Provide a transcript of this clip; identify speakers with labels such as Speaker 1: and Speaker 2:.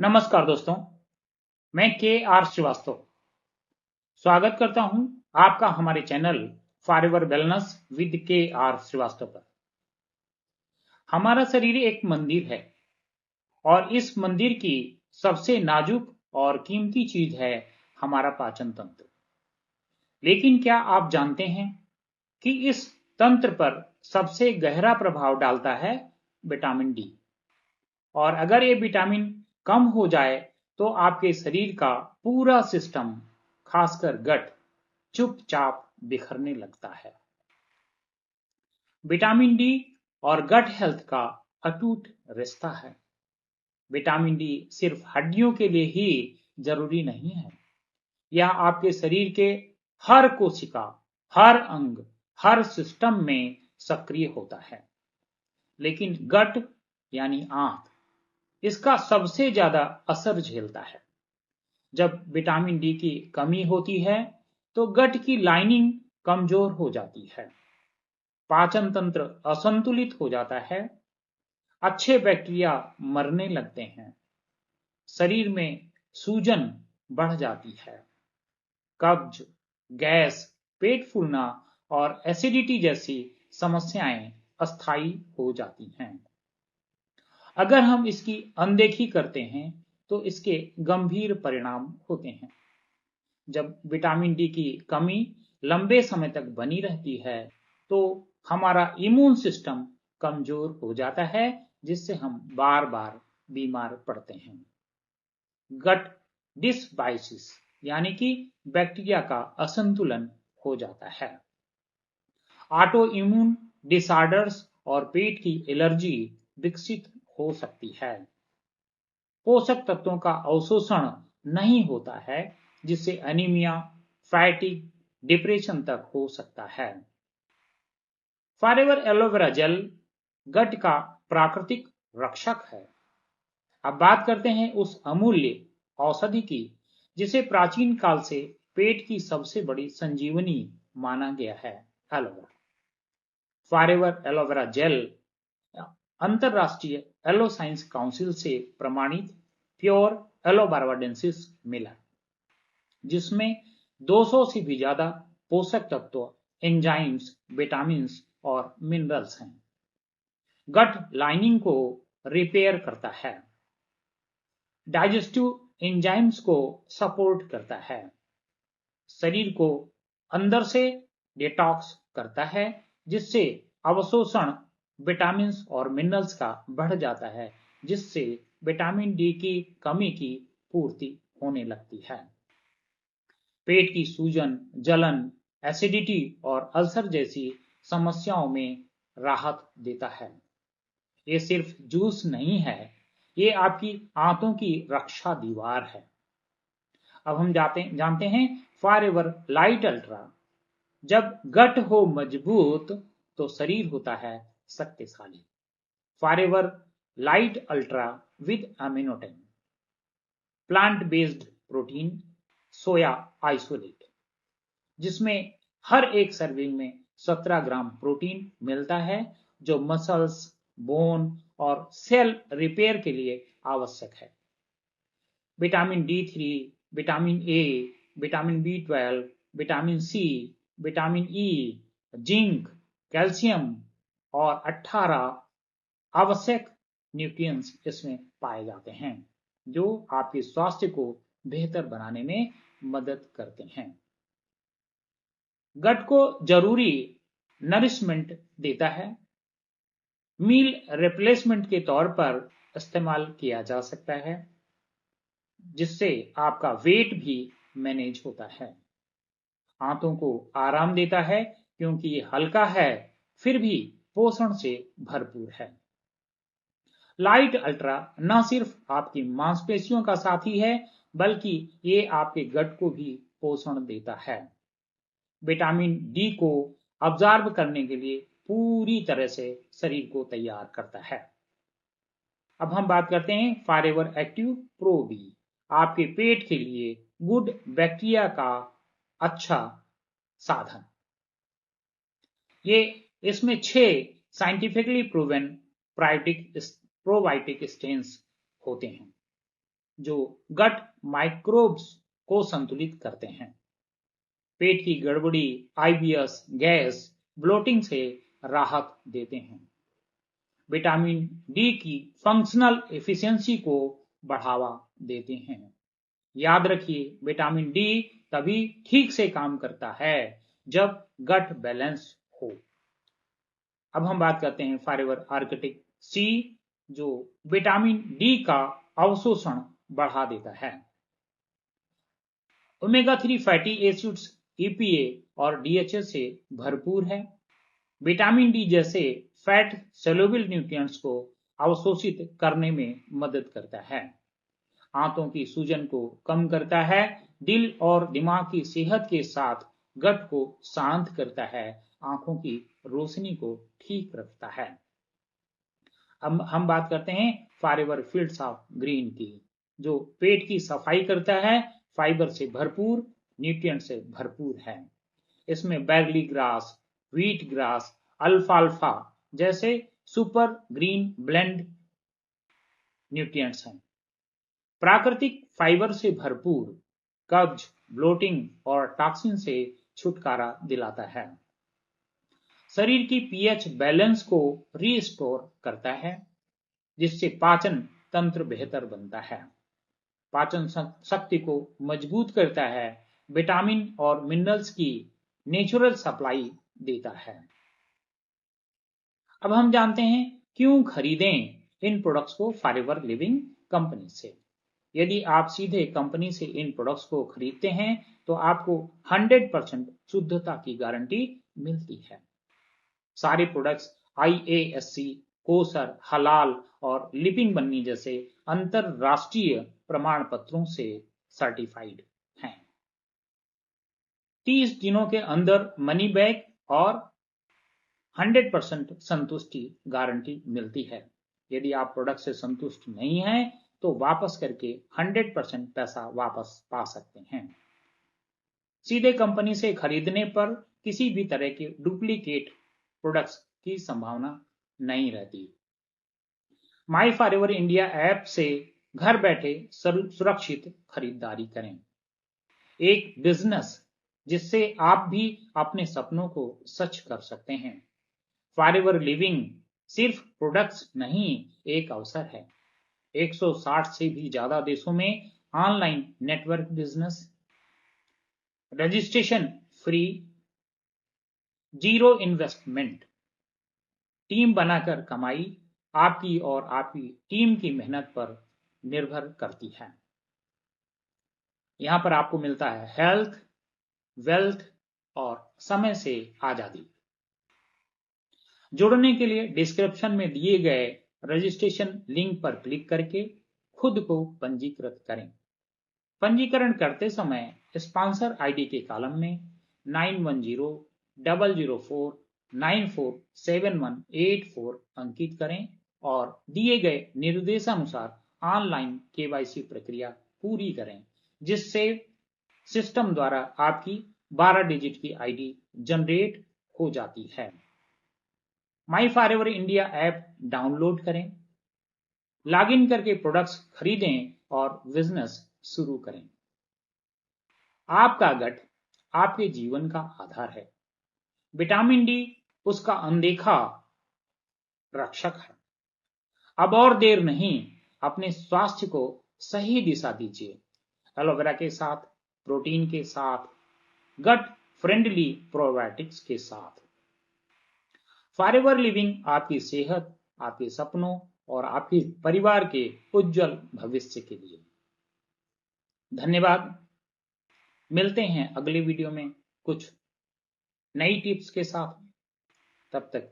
Speaker 1: नमस्कार दोस्तों, मैं के आर श्रीवास्तव स्वागत करता हूं आपका हमारे चैनल फॉरएवर वेलनेस विद के आर श्रीवास्तव पर। हमारा शरीर एक मंदिर है और इस मंदिर की सबसे नाजुक और कीमती चीज है हमारा पाचन तंत्र। लेकिन क्या आप जानते हैं कि इस तंत्र पर सबसे गहरा प्रभाव डालता है विटामिन डी। और अगर ये विटामिन कम हो जाए तो आपके शरीर का पूरा सिस्टम, खासकर गट, चुपचाप बिखरने लगता है। विटामिन डी और गट हेल्थ का अटूट रिश्ता है। विटामिन डी सिर्फ हड्डियों के लिए ही जरूरी नहीं है, यह आपके शरीर के हर कोशिका, हर अंग, हर सिस्टम में सक्रिय होता है। लेकिन गट यानी आंत इसका सबसे ज्यादा असर झेलता है। जब विटामिन डी की कमी होती है तो गट की लाइनिंग कमजोर हो जाती है, पाचन तंत्र असंतुलित हो जाता है, अच्छे बैक्टीरिया मरने लगते हैं, शरीर में सूजन बढ़ जाती है, कब्ज, गैस, पेट फूलना और एसिडिटी जैसी समस्याएं अस्थायी हो जाती हैं। अगर हम इसकी अनदेखी करते हैं तो इसके गंभीर परिणाम होते हैं। जब विटामिन डी की कमी लंबे समय तक बनी रहती है तो हमारा इम्यून सिस्टम कमजोर हो जाता है, जिससे हम बार बार बीमार पड़ते हैं। गट डिसबाइसिस यानी कि बैक्टीरिया का असंतुलन हो जाता है। ऑटो इम्यून डिसऑर्डर्स और पेट की एलर्जी विकसित हो सकती है। पोषक तत्वों का अवशोषण नहीं होता है, जिससे एनीमिया, फैटिग, डिप्रेशन तक हो सकता है। फॉरएवर एलोवेरा जेल गट का प्राकृतिक रक्षक है। अब बात करते हैं उस अमूल्य औषधि की जिसे प्राचीन काल से पेट की सबसे बड़ी संजीवनी माना गया है, एलोवेरा। फॉरएवर एलोवेरा जेल अंतरराष्ट्रीय एलो साइंस काउंसिल से प्रमाणित प्योर एलोबार्बाडेंसिस मिला, जिसमें 200 से भी ज्यादा पोषक तत्व, एंजाइम्स, विटामिन्स और मिनरल्स हैं। गट लाइनिंग को रिपेयर करता है, डाइजेस्टिव एंजाइम्स को सपोर्ट करता है, शरीर को अंदर से डिटॉक्स करता है, जिससे अवशोषण विटामिन्स और मिनरल्स का बढ़ जाता है, जिससे विटामिन डी की कमी की पूर्ति होने लगती है। पेट की सूजन, जलन, एसिडिटी और अल्सर जैसी समस्याओं में राहत देता है। ये सिर्फ जूस नहीं है, ये आपकी आंतों की रक्षा दीवार है। अब हम जानते हैं फॉरएवर लाइट अल्ट्रा। जब गट हो मजबूत तो शरीर होता है शक्तिशाली। Forever light ultra with Aminotein, plant based protein, soya isolate, जिसमें हर एक सर्विंग में 17 ग्राम प्रोटीन मिलता है, जो मसल्स, बोन और सेल रिपेयर के लिए आवश्यक है। Vitamin D3, vitamin A, vitamin B12, vitamin C, vitamin E, zinc, calcium और 18 आवश्यक न्यूट्रिएंट्स इसमें पाए जाते हैं, जो आपके स्वास्थ्य को बेहतर बनाने में मदद करते हैं। गट को जरूरी नरिशमेंट देता है। मील रिप्लेसमेंट के तौर पर इस्तेमाल किया जा सकता है, जिससे आपका वेट भी मैनेज होता है। आंतों को आराम देता है क्योंकि ये हल्का है, फिर भी पोषण से भरपूर है। लाइट अल्ट्रा न सिर्फ आपकी मांसपेशियों का साथी है, बल्कि ये आपके गट को भी पोषण देता है। विटामिन डी को अब्जॉर्ब करने के लिए पूरी तरह से शरीर को तैयार करता है। अब हम बात करते हैं फॉरएवर एक्टिव प्रो बी, आपके पेट के लिए गुड बैक्टीरिया का अच्छा साधन। ये इसमें 6 साइंटिफिकली प्रूवन प्रोबायोटिक स्ट्रेन्स होते हैं। जो गट माइक्रोब्स को संतुलित करते हैं। पेट की गड़बड़ी, आईबीएस, गैस, ब्लोटिंग से राहत देते हैं। विटामिन डी की फंक्शनल एफिशिएंसी को बढ़ावा देते हैं। याद रखिए, विटामिन डी तभी ठीक से काम करता है जब गट बैलेंस हो। अब हम बात करते हैं फाइबर आर्किटिक सी, जो विटामिन डी का अवशोषण बढ़ा देता है। ओमेगा 3 फैटी एसिड्स, ईपीए और डीएचए से भरपूर है। विटामिन डी जैसे फैट सोल्यूबल न्यूट्रिएंट्स को अवशोषित करने में मदद करता है। आंतों की सूजन को कम करता है, दिल और दिमाग की सेहत के साथ गट को शांत करता है, आंखों की रोशनी को ठीक रखता है। अब हम बात करते हैं fibre fields of green tea, जो पेट की सफाई करता है, फाइबर से भरपूर, न्यूट्रिएंट से भरपूर है। इसमें बैगली ग्रास, व्हीट ग्रास, अल्फाल्फा जैसे सुपर ग्रीन ब्लेंड न्यूट्रिएंट्स हैं। प्राकृतिक फाइबर से भरपूर कब्ज, ब्लोटिंग और टॉक्सिन से छुटकारा दिलाता है। शरीर की पीएच बैलेंस को रीस्टोर करता है, जिससे पाचन तंत्र बेहतर बनता है। पाचन शक्ति को मजबूत करता है, विटामिन और मिनरल्स की नेचुरल सप्लाई देता है। अब हम जानते हैं क्यों खरीदें इन प्रोडक्ट्स को फाइबर लिविंग कंपनी से। यदि आप सीधे कंपनी से इन प्रोडक्ट्स को खरीदते हैं तो आपको 100% शुद्धता की गारंटी मिलती है। सारे प्रोडक्ट्स IASC, कोसर, हलाल और लिविंग बन्नी जैसे अंतरराष्ट्रीय प्रमाण पत्रों से सर्टिफाइड हैं। 30 दिनों के अंदर मनी बैक और 100% संतुष्टि गारंटी मिलती है। यदि आप प्रोडक्ट से संतुष्ट नहीं हैं तो वापस करके 100% पैसा वापस पा सकते हैं। सीधे कंपनी से खरीदने पर किसी भी तरह के डुप्लीकेट प्रोडक्ट्स की संभावना नहीं रहती। माई फॉरएवर इंडिया ऐप से घर बैठे सुरक्षित खरीदारी करें। एक बिजनेस जिससे आप भी अपने सपनों को सच कर सकते हैं। फॉरएवर लिविंग सिर्फ प्रोडक्ट्स नहीं, एक अवसर है। 160 से भी ज्यादा देशों में online network business, registration free, zero investment, team बनाकर कमाई आपकी और आपकी टीम की मेहनत पर निर्भर करती है। यहां पर आपको मिलता है हेल्थ, वेल्थ और समय से आजादी। जुड़ने के लिए डिस्क्रिप्शन में दिए गए रजिस्ट्रेशन लिंक पर क्लिक करके खुद को पंजीकृत करें। पंजीकरण करते समय स्पॉन्सर आईडी के कॉलम में 910004947184 अंकित करें और दिए गए निर्देशानुसार ऑनलाइन केवाईसी प्रक्रिया पूरी करें, जिससे सिस्टम द्वारा आपकी 12 डिजिट की आईडी जनरेट हो जाती है। माई फॉरएवर इंडिया ऐप डाउनलोड करें, लॉगिन करके प्रोडक्ट्स खरीदें और बिजनेस शुरू करें। आपका गट आपके जीवन का आधार है। विटामिन डी उसका अनदेखा रक्षक है। अब और देर नहीं, अपने स्वास्थ्य को सही दिशा दीजिए। एलोवेरा के साथ, प्रोटीन के साथ, गट फ्रेंडली प्रोबायोटिक्स के साथ। फॉरएवर लिविंग आपकी सेहत, आपके सपनों और आपके परिवार के उज्जवल भविष्य के लिए। धन्यवाद। मिलते हैं अगले वीडियो में कुछ नई टिप्स के साथ। तब तक